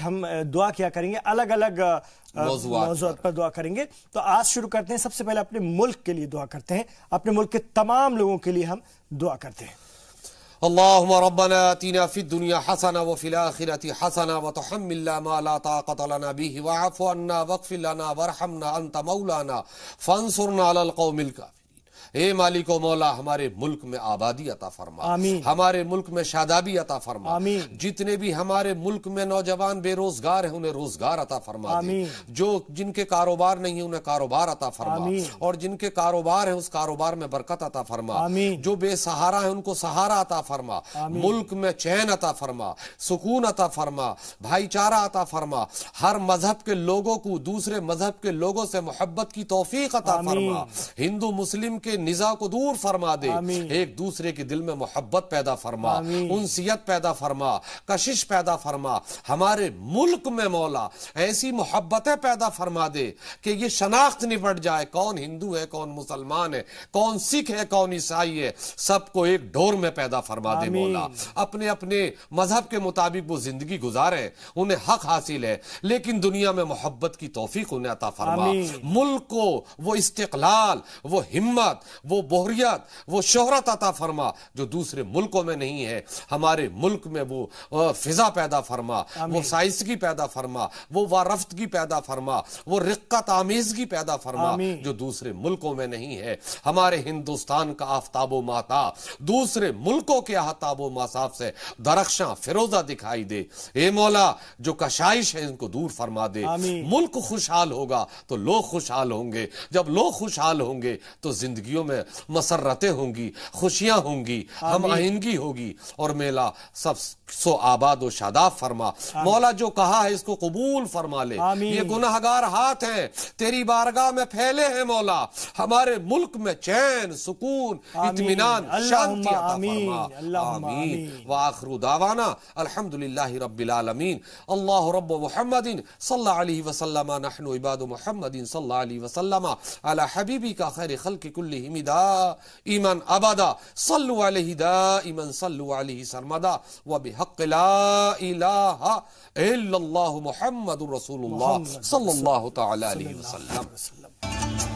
ہم دعا کیا کریں گے، الگ الگ موضوعات پر دعا کریں گے۔ تو آج شروع کرتے ہیں، سب سے پہلے اپنے ملک کے لیے دعا کرتے ہیں، اپنے ملک کے تمام لوگوں کے لیے ہم دعا کرتے ہیں۔ اللهم ربنا آتنا في الدنيا حسنة وفي الآخرة حسنة وتحملنا ما لا طاقة لنا به واعف عنا واغفر لنا وارحمنا أنت مولانا فانصرنا على القوم الكافرين۔ اے مالک و مولا، ہمارے ملک میں آبادی عطا فرما، آمین۔ ہمارے ملک میں شادابی عطا فرما، آمین۔ جتنے بھی ہمارے ملک میں نوجوان بے روزگار ہیں انہیں روزگار عطا فرما دے، جن کے کاروبار نہیں ہیں انہیں کاروبار عطا فرما، اور جن کے کاروبار ہیں اس کاروبار میں برکت عطا فرما، جو بے سہارا ہیں ان کو سہارا عطا فرما، ملک میں چین عطا فرما، سکون عطا فرما، بھائی چارہ عطا فرما، ہر مذہب کے لوگوں کو دوسرے مذہب کے لوگوں سے محبت کی توفیق عطا فرما، ہندو مسلم کے نزاع کو دور فرما دے، ایک دوسرے کے دل میں محبت پیدا فرما، انسیت پیدا فرما، کشش پیدا فرما، ہمارے ملک میں مولا ایسی محبتیں پیدا فرما دے کہ یہ شناخت نہیں پڑ جائے کون ہندو ہے کون مسلمان ہے، کون سکھ ہے کون عیسائی ہے، سب کو ایک ڈور میں پیدا فرما دے مولا، اپنے اپنے مذہب کے مطابق وہ زندگی گزارے، انہیں حق حاصل ہے لیکن دنیا میں محبت کی توفیق انہیں عطا فرما، ملک کو وہ استقلال، وہ ہمت، وہ بحریت، وہ شہرت عطا فرما جو دوسرے ملکوں میں نہیں ہے، ہمارے ملک میں وہ فضا پیدا فرما، وہ سائنسگی پیدا فرما، وہ وارفتگی پیدا فرما، وہ رقت آمیزگی پیدا فرما جو دوسرے ملکوں میں نہیں ہے، ہمارے ہندوستان کا آفتاب و ماتاب دوسرے ملکوں کے آفتاب و ماتاب سے درخشاں فیروزہ دکھائی دے، اے مولا جو کشائش ہے ان کو دور فرما دے، ملک خوشحال ہوگا تو لوگ خوشحال ہوں گے، جب لوگ خوشحال ہوں گے تو زندگیوں میں مسرتیں ہوں گی، خوشیاں ہوں گی، ہم آہنگی ہوگی، اور میلا سب سو آباد و شاداب فرما، مولا جو کہا ہے اس کو قبول فرما لے، یہ گناہگار ہاتھ ہیں تیری بارگاہ میں پھیلے ہیں مولا، ہمارے ملک میں چین، سکون، اطمینان، شانتی عطا فرما، آمین۔ وآخر دعوانا الحمدللہ رب العالمین، اللہ رب محمد صلی اللہ علیہ وسلم، نحن عباد محمد صلی اللہ علیہ وسلم، علی حبیبی کا خیر خلق کلہم دائما ابدا، صلو علیہ دائما صلو علیہ سرمدا، وبحق لا الہ الا اللہ محمد رسول اللہ صلی اللہ تعالی علیہ وسلم۔